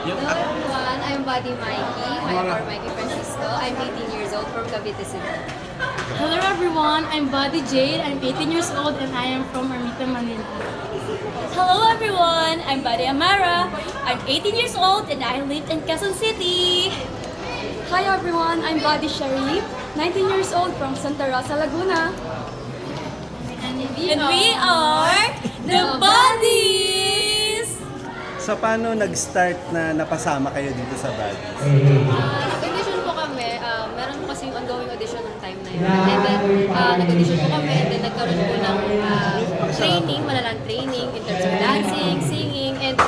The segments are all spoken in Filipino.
Hello everyone, I'm Buddy Mikey, or Mikey Francisco. I'm 18 years old from Cavite City. Hello everyone, I'm Buddy Jade. I'm 18 years old and I am from Ermita, Manila. Hello everyone, I'm Buddy Amara. I'm 18 years old and I live in Quezon City. Hi everyone, I'm Buddy Sharif, 19 years old from Santa Rosa, Laguna. And we are the Buddies! So paano nag-start na napasama kayo dito sa Buddies? Nag-audition po kami, meron po kasi yung ongoing audition ng time na yun. And then, nag-audition po kami and then nagkaroon po ng training, malalang training in terms of dancing, singing, and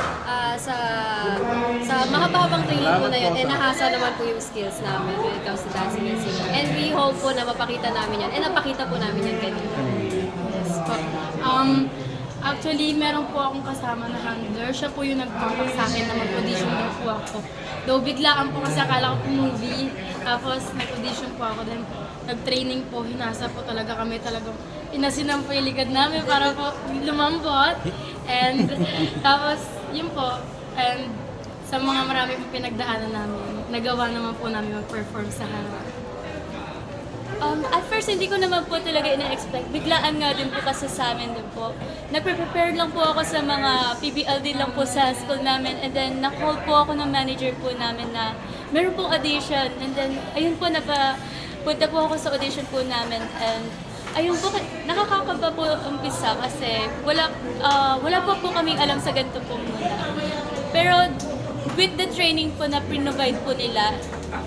sa mahaba-habang training po na yun, nahasa naman po yung skills namin when it comes to dancing and singing. And we hope po na mapakita namin yan, and napakita po namin yan kanina. Yes po. Actually, meron po akong kasama na handler. Siya po yung nag-contact sa akin na mag-audition daw po ako. Though biglaan po kasi akala ko po movie. Tapos nag-audition po ako. Then nag-training po. Hinasa po talaga kami. Talagang inasinam po yung likod namin para po lumambot. And tapos yun po. And sa mga marami po pinagdaanan namin, nagawa naman po namin mag-perform sa harap. At first, hindi ko naman po talaga ina-expect. Biglaan nga din po kasi sa amin din po. Nagpe-prepare lang po ako sa mga PBL din lang po sa school namin. And then, na-call po ako ng manager po namin na meron pong audition. And then, ayun po, punta po ako sa audition po namin. And ayun po, nakakakaba po umpisa kasi wala po kaming alam sa ganito po muna. Pero with the training po na provide po nila,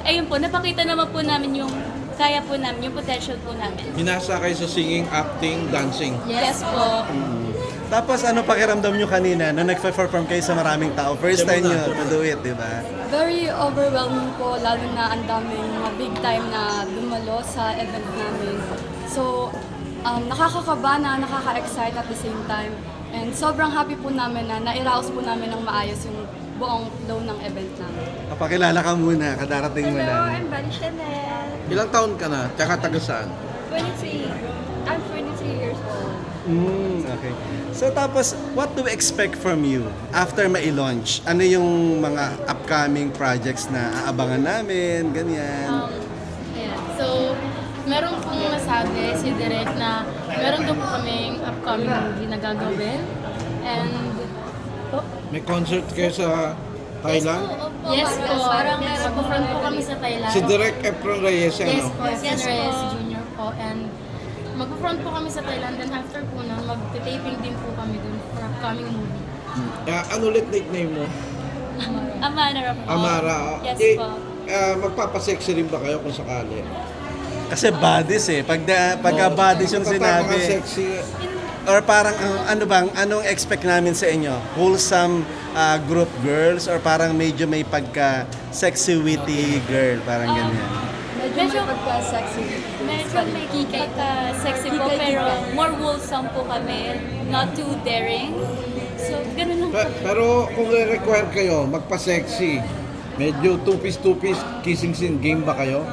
ayun po, napakita naman po namin yung kaya po namin, yung potential po namin. Hinasa kayo sa singing, acting, dancing. Yes po. Tapos ano pakiramdam nyo kanina nung nag-perform kayo sa maraming tao? First time nyo to do it, di ba? Very overwhelming po, lalo na ang daming mga big time na dumalo sa event namin. So, nakakakaba na, nakaka-excite at the same time. And sobrang happy po namin na nairaos po namin ng maayos yung buong flow ng event namin. Pakilala ka muna, kadarating mo lang. Buddy Chanel. Ilang taon ka na? Tsaka taga saan? 23. I'm 23 years old. Okay. So tapos, what do we expect from you after ma-launch? Ano yung mga upcoming projects na aabangan namin, ganyan? Ayan. So, meron pong masabi si Direk na meron daw po kaming upcoming movie na gagawin. And, May concert kayo sa Thailand? yes po, Parang mag-front po kami sa Thailand. Si Direk Efron Reyes yan, Yes no? po, si Reyes Jr. po. And mag-front po kami sa Thailand. Then after po nun, mag-taping din po kami dun for upcoming movie. Ano ulit nickname mo? Amara po. Amara. Yes po. Magpapasexy rin ba kayo kung sakali? Kasi Buddies eh. Pagka Buddies yung Mga sinabi, sexy. or parang anong expect namin sa inyo? Wholesome group girls or parang medyo may pagka sexy witty girl, parang ganyan. Medyo may pagka-sexy. Medyo may sexy po, pero more wholesome po kami. Not too daring. So, ganun lang po. Pero kung require kayo, magpa-sexy, medyo two-piece, kissing scene, game ba kayo?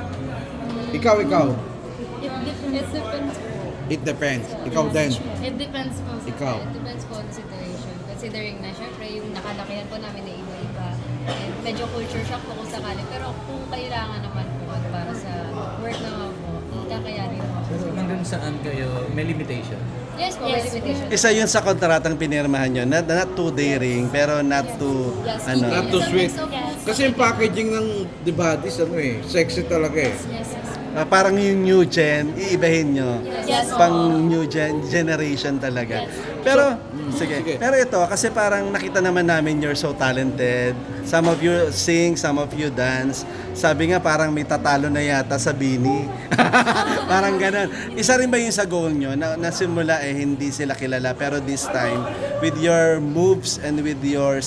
Ikaw. It depends po. It depends. Ikaw din. It depends po. Ikaw. It depends po on the situation. Considering na syempre yung nakalakihan po namin na iba-iba. And medyo culture shock po kung sakali. Pero kung kailangan naman po para sa work naman po, kakayanin po. So hanggang saan kayo may limitation? Yes po, may limitation. Isa yun sa kontratang pinirmahan nyo, not too daring, pero not too, Yes, Not too sweet. Yes. Kasi yung packaging ng The Buddies, sexy talaga eh. parang yung new gen, iibahin nyo. Yes. Pang new generation talaga. Pero, sige. Sige. Pero ito, kasi parang nakita naman namin you're so talented. Some of you sing, some of you dance. Sabi nga parang may tatalo na yata sa Bini. Parang ganun. Isa rin ba yung sa goal nyo? Na simula hindi sila kilala. Pero this time, with your moves and with your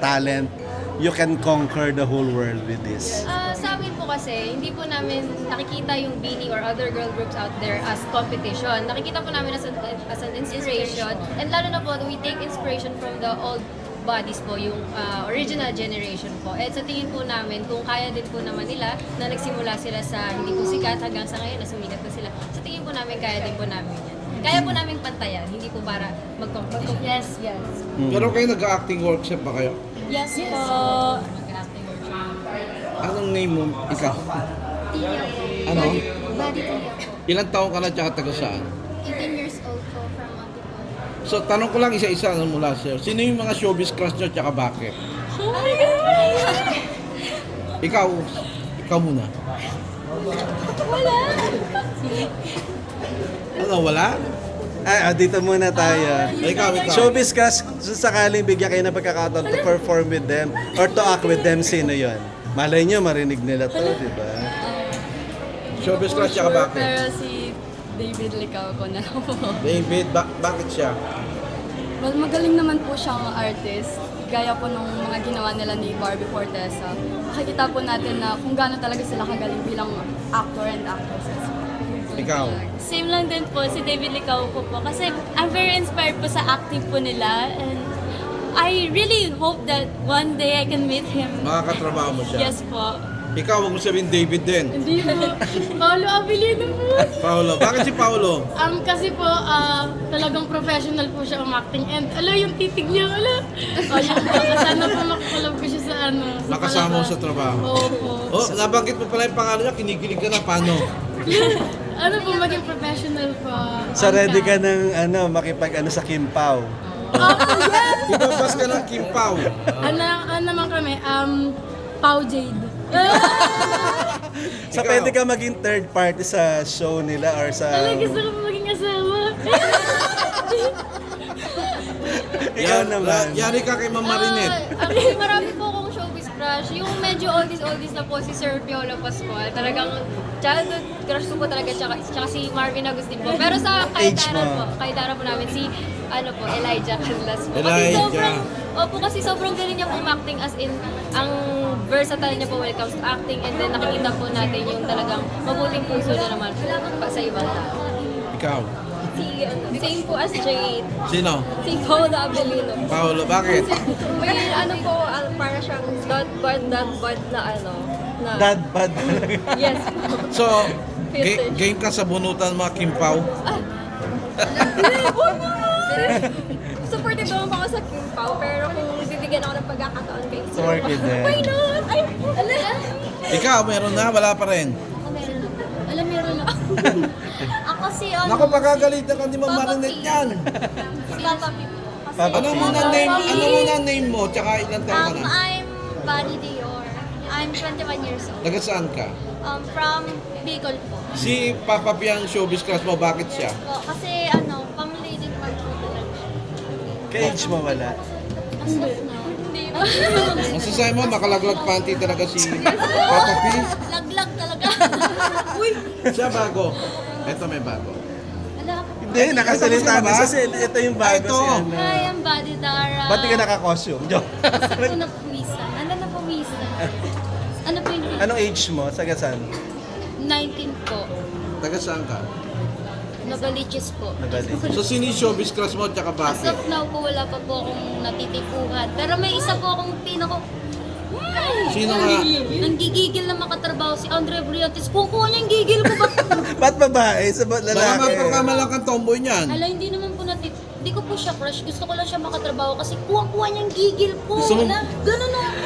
talent, you can conquer the whole world with this. Sa amin po kasi, hindi po namin nakikita yung Beanie or other girl groups out there as competition. Nakikita po namin as an inspiration. And lalo na po, we take inspiration from the old bodies po, yung original generation po. At sa tingin po namin, kung kaya din po naman nila na nagsimula sila sa hindi po sikat hanggang sa ngayon na sumikat na sila, sa tingin po namin, kaya din po namin yan. Kaya po namin pantayan, hindi po para mag-competition. Yes, yes. Pero kayo nag-acting workshop ba kayo? Yes po. Anong name mo? Ikaw? Ano? Body Tia po. Ilang taong ka na tsaka taga saan? 18 years old po from Antipolo. So, tanong ko lang isa-isa mula sa'yo. Sino yung mga showbiz crush nyo tsaka bakit? Oh my God! Ikaw muna. Wala! Ano, wala? Dito muna tayo. Ikaw. Showbiz cast, sakaling bigyan kayo ng pagkakataon to perform with them or to act with them, sino yon? Malay nyo, marinig nila to, di ba? Showbiz crush tsaka bakit? Pero si David Licao ko na lang po. David, bakit siya? Well, magaling naman po siyang artist. Gaya po nung mga ginawa nila ni Barbie Fortesa. Makikita po natin na kung gaano talaga sila kagaling bilang actor and actresses. Ikaw. Same lang din po, si David Licao po. Kasi I'm very inspired po sa acting po nila. And I really hope that one day I can meet him. Makakatrabaho mo siya? Yes po. Ikaw, huwag mo sabihin David din. Hindi po. Paolo Abilino po. Paolo. Bakit si Paolo? Kasi po, talagang professional po siya umacting. And yung titig niya, Yun po. Sana po makakalab ko siya sa sa Nakasama mo palabas. sa trabaho. Opo. Oh, nabanggit mo pala yung pangalan niya, kinikilig ka na. Paano? Po, maging professional po. So ready ka ng makipag sa Kim Pao. Ibabas ka ng Kim Pao. Naman kami, Pau Jade. So Ikaw. pwede ka maging third party sa show nila or sa... Gusto ko po maging asawa. Ikaw naman. Yari ka kay Ma'am Marinette. Actually, marami po akong showbiz crush. Yung medyo oldies na po si Sir Piolo Pascual. Talagang childhood crush ko po talaga. Tsaka si Marvin Agustin po. Pero sa Age mo? kaitara po namin, si Elijah Canlas po. Kasi Elijah. kasi sobrang galing niya pong acting, as in, ang versatile niya po when it comes to acting, and then nakikita po natin yung talagang mabuting puso na naman po sa ibang tao. Ikaw. Same po as Jade. Sino? Si Paolo Abilino. Paolo, bakit? May para siyang dot bud na na Dad bad talaga. yes. So, game ka sa bunutan mga Kim Pao? Supportive naman ako sa Kim Pao, pero kung bibigyan ako ng pagkakataon kay To work with them. why not? Ay, Ikaw, meron na? Wala pa rin? meron na. Ako si Naku, pagkagalitan ka ni Ma'am Marinette yan. Si Papa P. Ano muna name mo? Tsaka ilang taon ka na? I'm Body Dior. I'm 21 years old. Taga saan ka? From Bicol po. Si Papa P ang showbiz crush mo, bakit siya? Po, kasi family din po talaga. Ka-age mo wala. As of now. Hindi po. Masasabi mo, makalaglag panty talaga si Papa P? Laglag talaga. Siya bago. Ito may bago. Wala. Hindi, nakasalita Ay, na. Kasi ito yung bago Ito. si Hi, I'm Body Dara. Ba't di ka naka-costume? Joke. Ano na pumisan? Ano na pumisan? Ano po yung Anong age mo? Saga saan? 19 po. Taga saan ka? Nagaliches po. Nagaling. So, sino yung showbiz crush mo, tsaka As bakit? of now po, wala pa po akong natitipuhan. Pero may isa po akong Sino nga? nanggigigil na makatrabaho si Andre Briantes. Kukuha niya yung gigil ko ba? Ba't babae? Sa ba't Baka lalaki? mapagkamalang kang tomboy niyan. Ala, hindi naman po hindi ko po siya crush. Gusto ko lang siya makatrabaho kasi kuha-kuha niya yung gigil ko. Gusto mo- Ala, ganun na ako.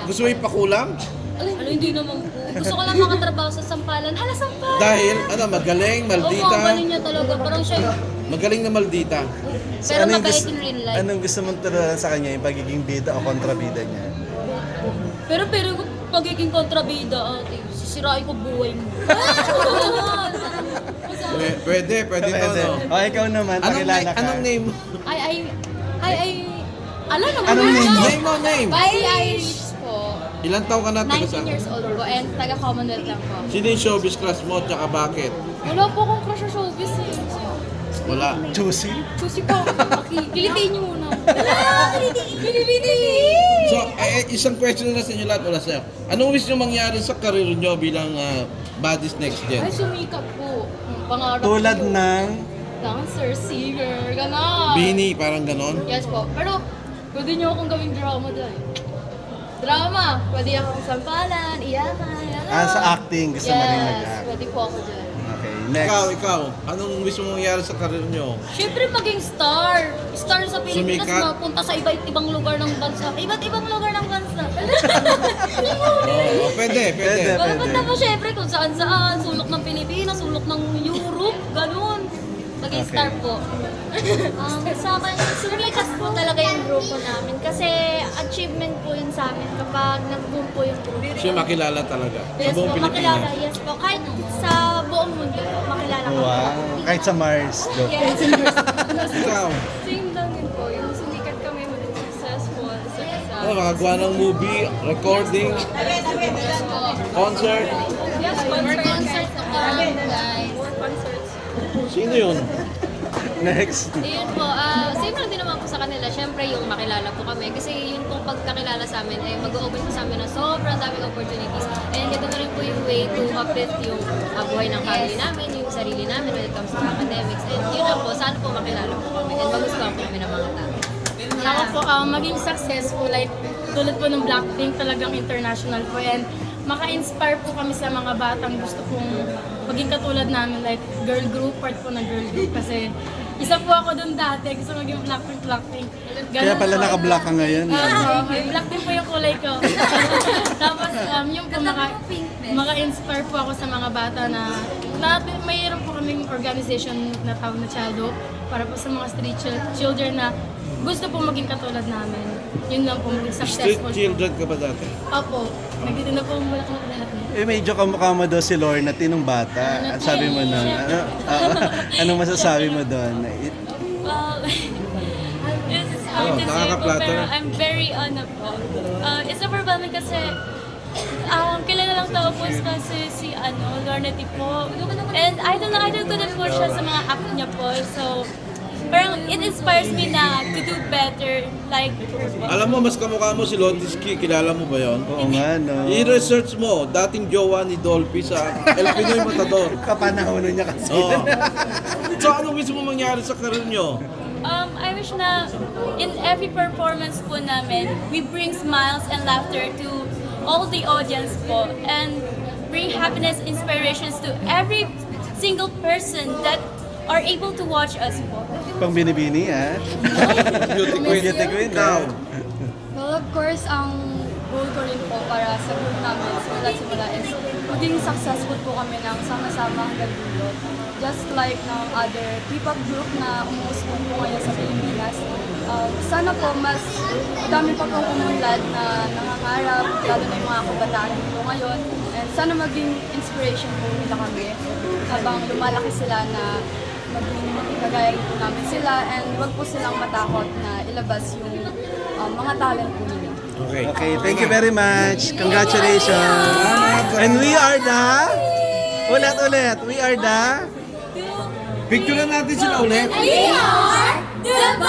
Gusto mo ipakulam? Ala, hindi naman po. Gusto ko lang makatrabaho sa Sampalan. Hala, Sampalan! Dahil, magaling, Opo, maldita. ang galing niya talaga. Parang siya, Magaling na maldita. pero Ano yung mabait gusto- in real life. Anong gusto mong turuan sa kanya? Yung pagiging bida o kontrabida niya? Pero pagiging kontrabida, ate, sisirain ko buhay mo. Pwede to, Pwede. no? O, ikaw naman, pakilala ka. Anong name mo? Ala naman. Anong name mo? Name mo, name. By Irish po. Ilang taon ka na taga 19 saan? years old po and taga Commonwealth lang po. Sino yung showbiz crush mo, tsaka bakit? Wala po akong crush sa showbiz eh. Wala. Juicy? Susi po. Kilitiin niyo muna. So, isang question na sa inyo lahat, wala sa'yo. Anong wish nyo mangyari sa karir nyo bilang Buddies Next Gen? Ay, sumikat po. Pangarap Tulad ko. ng... Dancer, singer, gano'n. Bini, parang ganon? Yes po. Pero, pwede niyo akong gawing drama dahil. Drama. Pwede akong sampalan, iyakan, gano'n. Sa acting, gusto mo rin Yes, mag-act. pwede po ako dyan. Okay. Next. Ikaw, anong gusto mong mangyari sa karir nyo? Siyempre maging star. Star sa Pilipinas, Sumikat. mapunta sa iba't ibang lugar ng bansa. Iba't ibang lugar ng bansa. Pwede. Mapunta po siyempre kung saan-saan. Sulok ng Pilipinas, sulok ng Europe, ganun. Maging Okay. star po. Sa akin, sumikat po talaga yung grupo namin kasi achievement po yun sa amin kapag nag-boom po yung grupo. Siya makilala talaga sa Yes buong po, makilala. Pilipinas. Yes po, kahit sa buong mundo po, makilala ko. Wow. Kahit sa Mars. Go. Yes. Ikaw, Same lang din po, yung sumikat kami maging successful sa makagawa ng movie, recording, concert. Yes, Concert na guys. concerts. Sino yun? Next. Ayun po, same lang din naman po sa kanila. Siyempre, yung makilala po kami. Kasi yung pong pagkakilala sa amin ay mag-open po sa amin ng sobrang daming opportunities. And ito na rin po yung way to uplift yung buhay ng family namin, yung sarili namin when it comes to academics. And yun lang po, sana po makilala po kami. And magustuhan po kami ng mga tao. Ako po, maging successful, like tulad po ng Blackpink, talagang international po. And maka-inspire po kami sa mga batang gusto pong maging katulad namin, like girl group, part po ng girl group. Kasi isa po ako dun dati, gusto maging Blackpink. Kaya pala po. naka-black ka ngayon. Black din po yung kulay ko. Tapos yung po maka-inspire po ako sa mga bata na mayroon po kaming organization na tawag na Child Hope para po sa mga street children na gusto po maging katulad namin. Yun lang po, maging Street successful po. children ka ba dati? Opo, nagtitinda po ang bulaklak dati. Medyo kamukha mo daw si Lorna tinong bata. At sabi mo nun, anong masasabi mo doon? Well, this is hard to say po, nakaka-flatter. pero I'm very po. It's overwhelming kasi kilala lang tao po kasi si Lorna T po. And idol ko din po siya sa mga act niya po. So, parang it inspires me na to do better like her po. Alam mo, mas kamukha mo si Lotiski. Kilala mo ba yon? Oo nga, no? I-research mo, dating jowa ni Dolphy sa El Pinoy Matador. Kapanahon niya kasi. Oo. So, anong gusto mo mangyari sa karir nyo? I wish na in every performance po namin, we bring smiles and laughter to all the audience po and bring happiness, inspirations to every single person that are able to watch us po. Pang binibini, ha? Beauty queen. Beauty queen, Ikaw. Well, of course, ang goal ko rin po para sa group namin simula is maging successful po kami ng sama-sama hanggang dulo. Just like ng other P-pop group na umuusbong po ngayon sa Pilipinas. Sana po mas dami pa pong umunlad na nangangarap, lalo na yung mga kabataan dito ngayon. And sana maging inspiration po nila kami habang lumalaki sila na maging kagaya rin po namin sila and huwag po silang matakot na ilabas yung mga talent po nila. Okay. Okay, thank you very much. Congratulations. And we are the... Ulit. We are the... Picture na natin sila ulit. We are the